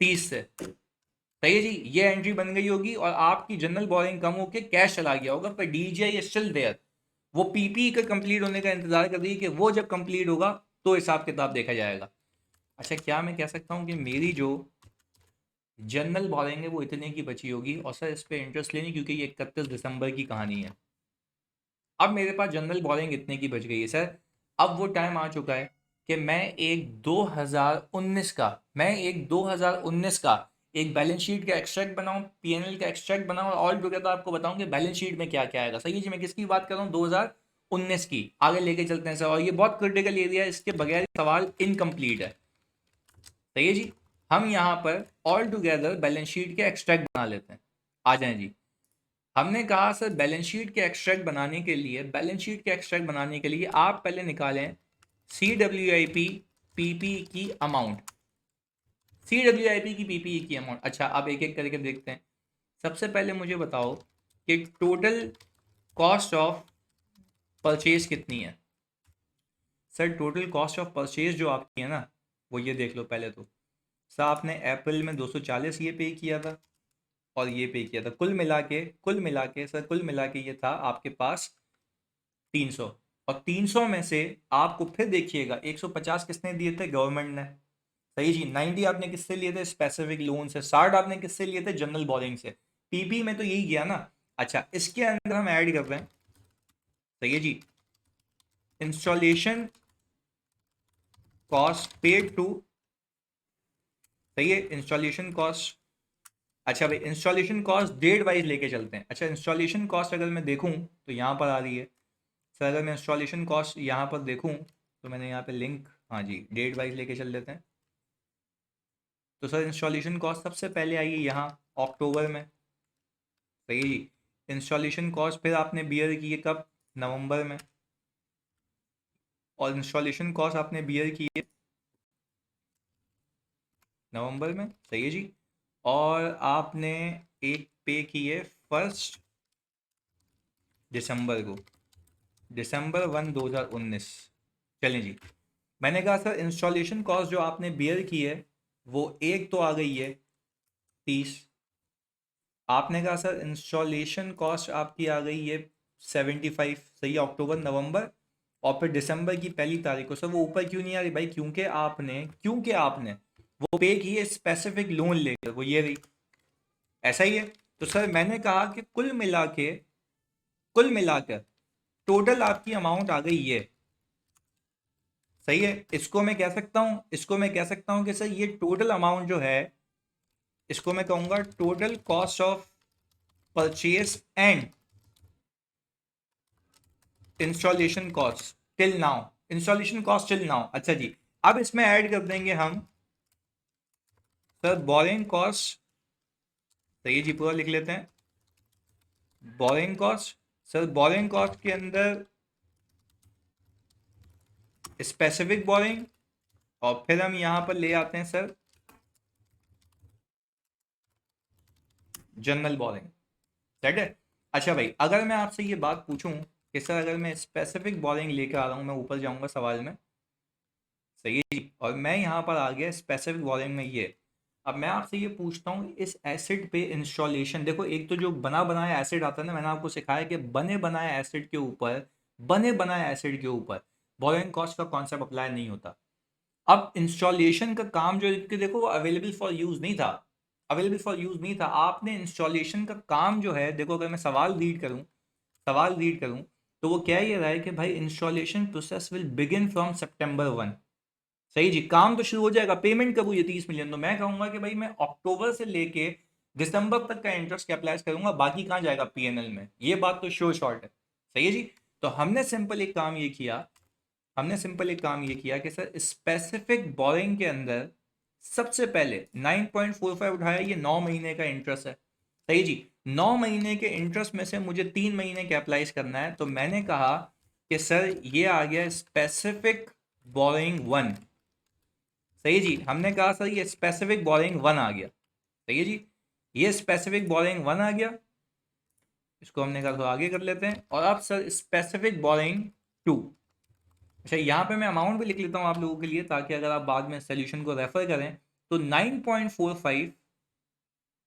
30 से। सही है जी, ये एंट्री बन गई होगी और आपकी जनरल बोरिंग कम होकर कैश चला गया होगा, पर डीजीआई स्टिल देयर। वो पीपी का कंप्लीट होने का इंतजार कर रही है कि वो जब कंप्लीट होगा तो हिसाब किताब देखा जाएगा। अच्छा, क्या मैं कह सकता हूँ कि मेरी जो जनरल बोरिंग है वो इतने की बची होगी, और सर इस पर इंटरेस्ट लेनी क्योंकि ये 31 दिसंबर की कहानी है। अब मेरे पास जनरल बोरिंग इतने की बच गई है सर। अब वो टाइम आ चुका है कि मैं एक 2019 का एक बैलेंस शीट का एक्सट्रैक्ट बनाऊं, पीएनएल का एक्सट्रैक्ट बनाऊं, और ऑल टुगेदर आपको बताऊं कि बैलेंस शीट में क्या क्या आएगा। सही है जी, मैं किसकी बात कर रहा हूँ, 2019 की। आगे लेके चलते हैं सर, और ये बहुत क्रिटिकल एरिया है, इसके बगैर सवाल इनकम्प्लीट है। सही है जी, हम यहाँ पर ऑल टुगेदर बैलेंस शीट के एक्सट्रैक्ट बना लेते हैं। आ जाएं जी। हमने कहा सर बैलेंस शीट के एक्सट्रैक्ट बनाने के लिए आप पहले निकालें CWIP पीपी की अमाउंट। CWIP की पीपी की अमाउंट। अच्छा, अब एक एक करके देखते हैं। सबसे पहले मुझे बताओ कि टोटल कॉस्ट ऑफ परचेज कितनी है। Sir total cost of purchase जो आपकी है ना, वो ये देख लो पहले तो। सर आपने अप्रैल में 240 ये पे किया था और ये पे किया था, कुल मिला के सर, कुल मिला के ये था आपके पास 300। और 300 में से आपको फिर देखिएगा 150 किसने दिए थे, गवर्नमेंट ने। सही जी, 90 आपने किससे लिए थे, स्पेसिफिक लोन से। 60 आपने किससे लिए थे, जनरल बोरिंग से। पीपी में तो यही गया ना। अच्छा, इसके अंदर हम ऐड कर रहे हैं, सही है जी, इंस्टॉलेशन कॉस्ट पेड टू। सही है, इंस्टॉलेशन कॉस्ट। अच्छा भाई, इंस्टॉलेशन कॉस्ट डेट वाइज लेके चलते हैं। अच्छा, इंस्टॉलेशन कॉस्ट अगर मैं देखूं तो यहाँ पर आ रही है सर। अगर मैं इंस्टॉलेशन कॉस्ट यहाँ पर देखूं तो मैंने यहाँ पे लिंक, हाँ जी, डेट वाइज लेके चल लेते हैं। तो सर इंस्टॉलेशन कॉस्ट सबसे पहले आई है यहाँ अक्टूबर में, सही है जी। इंस्टॉलेशन कॉस्ट फिर आपने बियर की है कब, नवंबर में, और इंस्टॉलेशन कॉस्ट आपने बियर की है नवंबर में, सही है जी। और आपने एक पे की है 1 दिसंबर को, December 1, 2019। चलें जी, मैंने कहा सर इंस्टॉलेशन कॉस्ट जो आपने बियर की है वो एक तो आ गई है 30। आपने कहा सर इंस्टॉलेशन कॉस्ट आपकी आ गई है 75, सही है, अक्टूबर नवंबर, और फिर दिसंबर की पहली तारीख को। सर वो ऊपर क्यों नहीं आ रही भाई, क्योंकि आपने वो पे की है स्पेसिफिक लोन लेकर, वो ये रही, ऐसा ही है। तो सर मैंने कहा कि कुल मिलाकर टोटल आपकी अमाउंट आ गई ये, सही है। इसको मैं कह सकता हूं कि सर ये टोटल अमाउंट जो है, इसको मैं कहूंगा total cost of purchase and installation cost till now. अच्छा जी, अब इसमें ऐड कर देंगे हम सर बोरिंग कॉस्ट, सही है जी, पूरा लिख लेते हैं borrowing cost. Sir borrowing cost के अंदर स्पेसिफिक बोरिंग, और फिर हम यहां पर ले आते हैं सर जनरल बोरिंग, सेट है। अच्छा भाई, अगर मैं आपसे ये बात पूछूं कि सर अगर मैं स्पेसिफिक बोरिंग लेकर आ रहा हूं, मैं ऊपर जाऊंगा सवाल में, सही है जी, और मैं यहाँ पर आ गया स्पेसिफिक बोरिंग में ये, अब मैं आपसे ये पूछता हूँ इस एसिड पे इंस्टॉलेशन, देखो एक तो जो बना बनाया एसिड आता है ना, मैंने आपको सिखाया कि बने बनाए एसिड के ऊपर बोरिंग कॉस्ट का कॉन्सेप्ट अप्लाई नहीं होता। अब इंस्टॉलेशन का काम जो है, कि देखो वो अवेलेबल फॉर यूज नहीं था आपने इंस्टॉलेशन का काम जो है, देखो अगर मैं सवाल रीड करूं तो वो क्या ये रहा है कि भाई installation process will begin from September 1, सही जी, काम तो शुरू हो जाएगा, पेमेंट कब हुई है 30 मिलियन, तो मैं कहूंगा कि भाई मैं अक्टूबर से लेके दिसंबर तक का इंटरेस्ट कैपिटलाइज करूंगा, बाकी कहाँ जाएगा पीएनएल में, ये बात तो श्योर शॉर्ट है, सही है जी। तो हमने सिंपल एक काम ये किया कि सर स्पेसिफिक बोरिंग के अंदर सबसे पहले 9.45 उठाया, ये 9 महीने का इंटरेस्ट है, सही जी। 9 महीने के इंटरेस्ट में से मुझे 3 महीने कैपिटलाइज करना है, तो मैंने कहा कि सर ये आ गया स्पेसिफिक बोरिंग 1, सही जी। हमने कहा सर ये स्पेसिफिक बोरिंग 1 आ गया, सही है जी, ये स्पेसिफिक बोरिंग 1 आ गया, इसको हमने कहा तो आगे कर लेते हैं। और अब सर स्पेसिफिक बोरिंग 2, अच्छा यहाँ पे मैं अमाउंट भी लिख लेता हूँ आप लोगों के लिए, ताकि अगर आप बाद में सोल्यूशन को रेफर करें तो 9.45,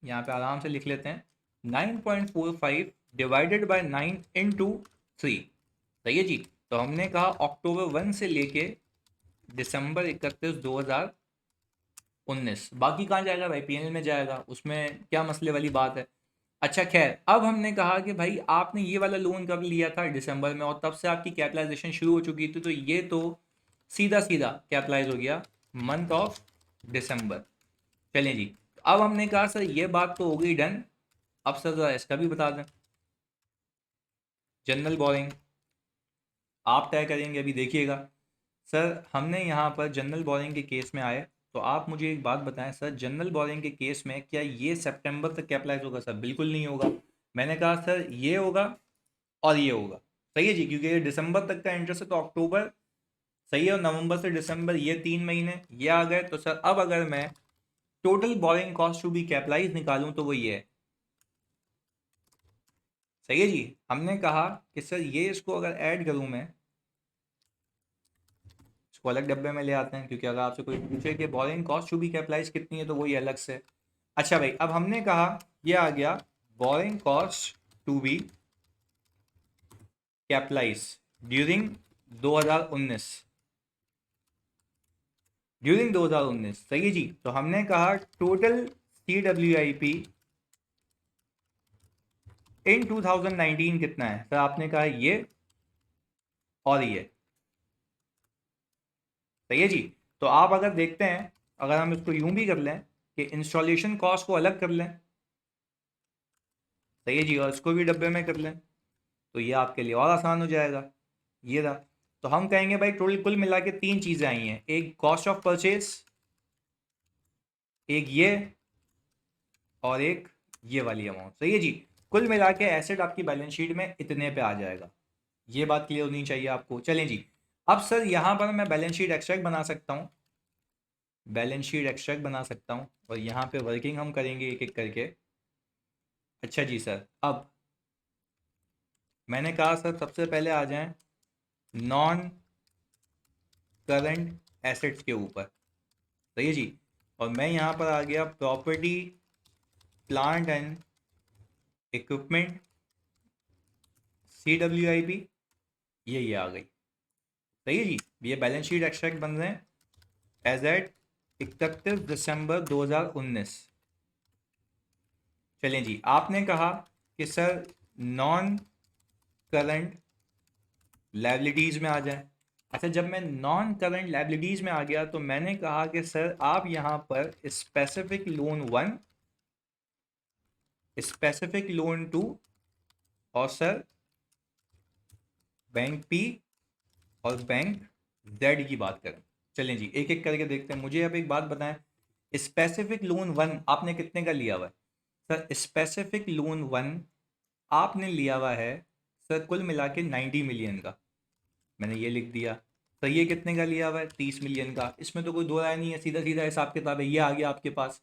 यहाँ पे आराम से लिख लेते हैं 9.45 डिवाइडेड बाय 9 into 3, सही है जी। तो हमने कहा अक्टूबर 1 से लेके December 31, 2019, बाकी कहाँ जाएगा भाई, पीएनएल में जाएगा, उसमें क्या मसले वाली बात है। अच्छा खैर, अब हमने कहा कि भाई आपने ये वाला लोन कब लिया था, दिसंबर में, और तब से आपकी कैपिटलाइजेशन शुरू हो चुकी थी, तो ये तो सीधा सीधा कैपिटलाइज हो गया मंथ ऑफ दिसंबर। चलें जी, अब हमने कहा सर ये बात तो हो गई डन, अब सर जरा इसका भी बता दें, जनरल बोरिंग आप तय करेंगे, अभी देखिएगा। सर हमने यहाँ पर जनरल बोरिंग के केस में आए, तो आप मुझे एक बात बताएं सर, जनरल बोरिंग के केस में क्या ये सितंबर तक कैपिटलाइज होगा? सर बिल्कुल नहीं होगा। मैंने कहा सर ये होगा और ये होगा, सही है जी, क्योंकि ये दिसंबर तक का इंटरेस्ट है, तो अक्टूबर, सही है, और नवंबर से दिसंबर ये 3 महीने ये आ गए। तो सर अब अगर मैं total boring cost to be capitalize निकालूं तो वो ये है, सही है जी। हमने कहा कि सर ये इसको अगर ऐड करूं मैं, इसको अलग डब्बे में ले आते हैं, क्योंकि अगर आपसे कोई पूछे कि boring cost to be capitalize कितनी है तो वही अलग से। अच्छा भाई, अब हमने कहा ये आ गया boring cost to be capitalize during 2019, सही है जी। तो हमने कहा टोटल CWIP इन 2019 कितना है, सर आपने कहा ये और ये, सही है जी। तो आप अगर देखते हैं, अगर हम इसको यूं भी कर लें कि इंस्टॉलेशन कॉस्ट को अलग कर लें, सही है जी, और इसको भी डब्बे में कर लें, तो ये आपके लिए और आसान हो जाएगा, ये रहा। तो हम कहेंगे भाई टोटल कुल मिला के 3 चीज़ें आई हैं, एक कॉस्ट ऑफ परचेज, एक ये और एक ये वाली अमाउंट। सही है जी। कुल मिला के एसेट आपकी बैलेंस शीट में इतने पे आ जाएगा। ये बात क्लियर होनी चाहिए आपको। चलें जी, अब सर यहाँ पर मैं बैलेंस शीट एक्सट्रैक्ट बना सकता हूँ, बैलेंस शीट एक्सट्रैक्ट बना सकता हूँ और यहाँ पे वर्किंग हम करेंगे एक एक करके। अच्छा जी सर, अब मैंने कहा सर सबसे पहले आ जाएं नॉन करंट एसेट्स के ऊपर। सही है जी। और मैं यहाँ पर आ गया property plant and equipment, CWIP, ये आ गई। सही है जी। ये बैलेंस शीट एक्सट्रैक्ट बन रहे हैं एज एट 31 दिसंबर 2019। चलें जी, आपने कहा कि सर नॉन करंट लायबिलिटीज़ में आ जाए। अच्छा, जब मैं नॉन करंट लायबिलिटीज़ में आ गया तो मैंने कहा कि सर आप यहाँ पर स्पेसिफिक लोन 1, स्पेसिफिक लोन 2 और सर बैंक P और बैंक Z की बात करें। चलें जी, एक एक करके देखते हैं। मुझे अब एक बात बताएं, स्पेसिफिक लोन 1 आपने कितने का लिया हुआ है? सर स्पेसिफिक लोन 1 आपने लिया हुआ है सर कुल मिला के 90 मिलियन का, मैंने ये लिख दिया। तो ये कितने का लिया हुआ है? 30 मिलियन का। इसमें तो कोई दो राय नहीं है, सीधा सीधा हिसाब किताब है, ये आ गया आपके पास।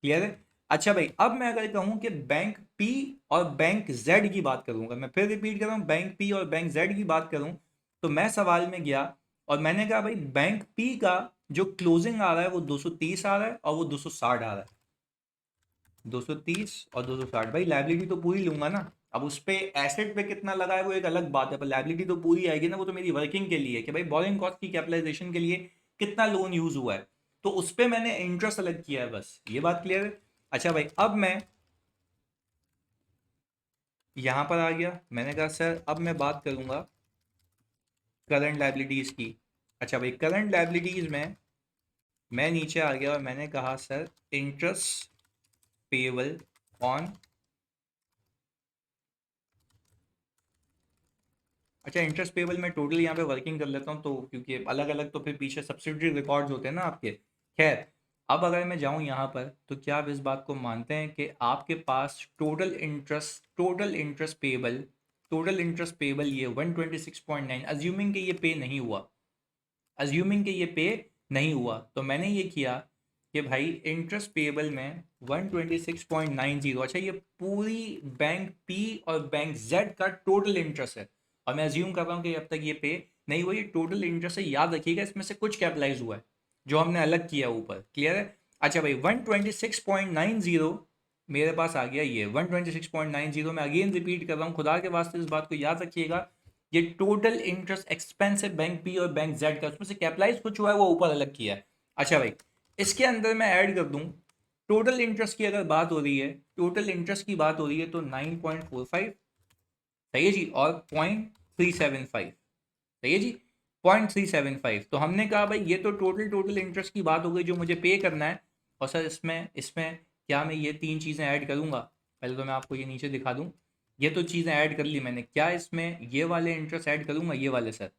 क्लियर है? अच्छा भाई, अब मैं अगर कहूँ कि बैंक पी और बैंक जेड की बात करूंगा, मैं फिर रिपीट कर रहा हूँ, बैंक पी और बैंक जेड की बात करूं, तो मैं सवाल में गया और मैंने कहा भाई बैंक पी का जो क्लोजिंग आ रहा है वो 230 आ रहा है और वो 260 आ रहा है। 230 और 260 भाई, लाइबिलिटी तो पूरी लूंगा ना। अब उस पे एसेट पे कितना लगा है वो एक अलग बात है, पर लाइबिलिटी तो पूरी आएगी ना। वो तो मेरी वर्किंग के लिए कि भाई बोरिंग कॉस्ट की कैपिटलाइजेशन के लिए कितना लोन यूज हुआ है, तो उस पे मैंने इंटरेस्ट अलग किया है, बस ये बात क्लियर है। अच्छा भाई, अब मैं यहां पर आ गया, मैंने कहा सर अब मैं बात करूंगा करंट लाइबिलिटीज की। अच्छा भाई, करंट लाइबिलिटीज में मैं नीचे आ गया और मैंने कहा सर इंटरेस्ट पेबल ऑन। अच्छा, इंटरेस्ट पेबल में टोटल यहाँ पे वर्किंग कर लेता हूँ, तो क्योंकि अलग अलग तो फिर पीछे सब्सिडरी रिकॉर्ड्स होते हैं ना आपके। खैर, अब अगर मैं जाऊँ यहाँ पर तो क्या आप इस बात को मानते हैं कि आपके पास टोटल इंटरेस्ट पेबल ये 126.9, अज्यूमिंग कि ये पे नहीं हुआ, अज्यूमिंग कि ये पे नहीं हुआ, तो मैंने ये किया कि भाई इंटरेस्ट पेबल में 126.90। अच्छा, ये पूरी बैंक पी और बैंक जेड का टोटल इंटरेस्ट है और मैं अज्यूम कर रहा हूँ कि अब तक ये पे नहीं हुआ, ये टोटल इंटरेस्ट है। याद रखिएगा, इसमें से कुछ कैपिटलाइज हुआ है जो हमने अलग किया ऊपर। क्लियर है? अच्छा भाई, 126.90 मेरे पास आ गया। ये 126.90 में अगेन रिपीट कर रहा हूँ, खुदा के वास्ते इस बात को याद रखिएगा, ये टोटल इंटरेस्ट एक्सपेंस है बैंक पी और बैंक जेड का, उसमें से कैपिटलाइज कुछ हुआ है वो ऊपर अलग किया है। अच्छा भाई, इसके अंदर मैं ऐड कर दूं टोटल इंटरेस्ट की, अगर बात हो रही है, टोटल इंटरेस्ट की बात हो रही है तो 9.45। सही है जी। और 0.375। सही है जी। 0.375। तो हमने कहा भाई ये तो टोटल इंटरेस्ट की बात हो गई जो मुझे पे करना है। और सर इसमें इसमें क्या मैं ये तीन चीज़ें ऐड करूंगा? पहले तो मैं आपको ये नीचे दिखा दूं, ये तो चीज़ें ऐड कर ली मैंने। क्या इसमें ये वाले इंटरेस्ट ऐड करूंगा? ये वाले सर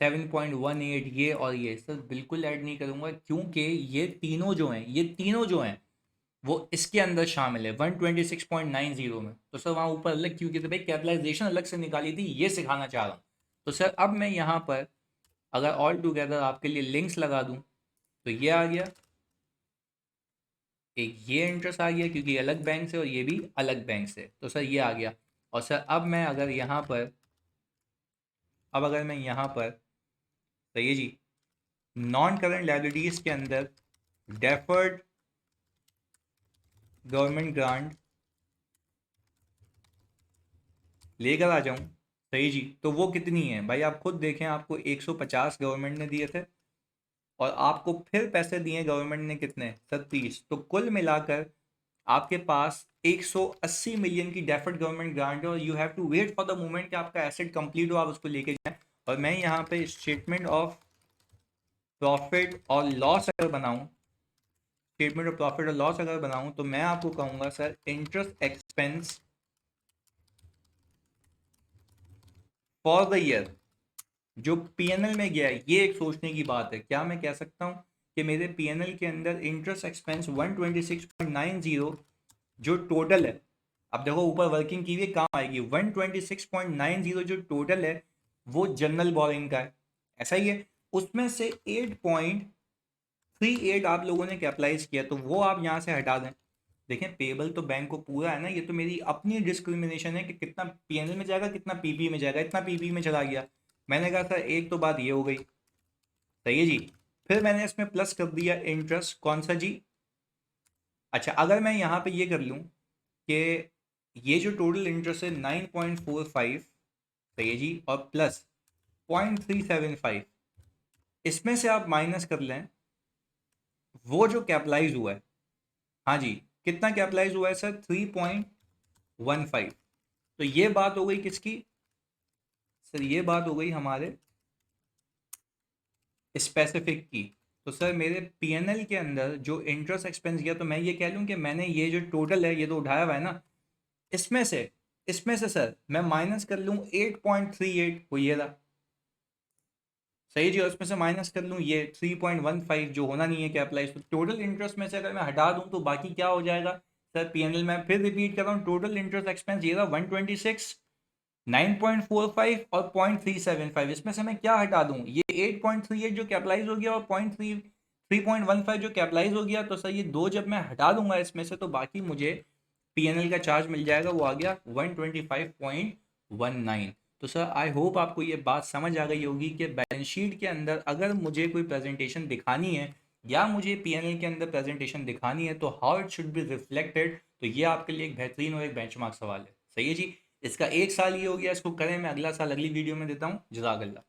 7.18, ये और ये सर बिल्कुल ऐड नहीं करूंगा, क्योंकि ये तीनों जो हैं वो इसके अंदर शामिल है 126.90 में। तो सर वहाँ ऊपर अलग क्यों की थी भाई? कैपिटलाइजेशन अलग से निकाली थी, ये सिखाना चाह रहा हूँ। तो सर अब मैं यहाँ पर अगर ऑल टुगेदर आपके लिए लिंक्स लगा दूँ तो ये आ गया, एक ये इंटरेस्ट आ गया क्योंकि ये अलग बैंक से और ये भी अलग बैंक से, तो सर ये आ गया। और सर अब मैं अगर यहाँ पर अब अगर मैं यहाँ पर सही है जी, नॉन करंट लायबिलिटीज़ के अंदर डेफर्ड गवर्नमेंट ग्रांट लेकर आ जाऊं, सही जी, तो वो कितनी है भाई? आप खुद देखें, आपको 150 गवर्नमेंट ने दिए थे और आपको फिर पैसे दिए गवर्नमेंट ने कितने? 37। तो कुल मिलाकर आपके पास 180 मिलियन की डेफर्ड गवर्नमेंट ग्रांट है और you have to wait for the moment कि आपका एसेट कंप्लीट हो, आप उसको लेके जाएं। और मैं यहाँ पे स्टेटमेंट ऑफ प्रॉफिट और लॉस अगर बनाऊं, स्टेटमेंट ऑफ प्रॉफिट और लॉस अगर बनाऊं, तो मैं आपको कहूंगा sir interest expense for the year जो पीएनएल में गया है, ये एक सोचने की बात है। क्या मैं कह सकता हूं कि मेरे पीएनएल के अंदर इंटरेस्ट एक्सपेंस 126.90 जो टोटल है, अब देखो ऊपर वर्किंग की हुई काम आएगी, 126.90 जो टोटल है वो जनरल बोरिंग का है, ऐसा ही है। उसमें से 8.38 आप लोगों ने कैपिटलाइज किया, तो वो आप यहाँ से हटा दें। देखें पेबल तो बैंक को पूरा है ना, ये तो मेरी अपनी डिस्क्रिमिनेशन है कि कितना पीएनएल में जाएगा कितना पीपी में जाएगा, इतना पीपी में चला गया। मैंने कहा सर एक तो बात ये हो गई, सही है जी। फिर मैंने इसमें प्लस कर दिया इंटरेस्ट, कौन सा जी, अच्छा अगर मैं यहाँ पे ये कर लूँ कि ये जो टोटल इंटरेस्ट है 9.45, सही है जी, और प्लस 0.375, इसमें से आप माइनस कर लें वो जो कैपिटलाइज हुआ है, हाँ जी, कितना कैपिटलाइज हुआ है सर, 3.15। तो ये बात हो गई किसकी सर, ये बात हो गई हमारे स्पेसिफिक की। तो सर मेरे पीएनएल के अंदर जो इंटरेस्ट एक्सपेंस गया, तो मैं ये कह लूँ कि मैंने ये जो टोटल है ये तो उठाया हुआ है ना, इसमें से सर मैं माइनस कर लूँ 8.38, वो ये रहा, सही जी, और इसमें से माइनस कर लूँ ये 3.15 जो होना नहीं है कैपिटलाइज। तो टोटल इंटरेस्ट में से अगर मैं हटा दूँ तो बाकी क्या हो जाएगा सर, पीएनएल में फिर रिपीट कर रहा हूँ, टोटल इंटरेस्ट एक्सपेंस ये रहा 126, 9.45 और 0.375, इसमें से मैं क्या हटा दूं, ये 8.38 जो कैपिटलाइज हो गया और 3.15 जो कैपिटलाइज हो गया, तो सर ये दो जब मैं हटा दूंगा इसमें से, तो बाकी मुझे पीएनएल का चार्ज मिल जाएगा, वो आ गया 125.19। तो सर आई होप आपको ये बात समझ आ गई होगी कि बैलेंस शीट के अंदर अगर मुझे कोई प्रेजेंटेशन दिखानी है या मुझे पीएनएल के अंदर प्रेजेंटेशन दिखानी है तो how it should be reflected, तो ये आपके लिए एक बेहतरीन और एक बेंचमार्क सवाल है, सही है जी। इसका 1 साल ये हो गया, इसको करें, मैं अगला साल अगली वीडियो में देता हूँ। जज़ाकल्लाह।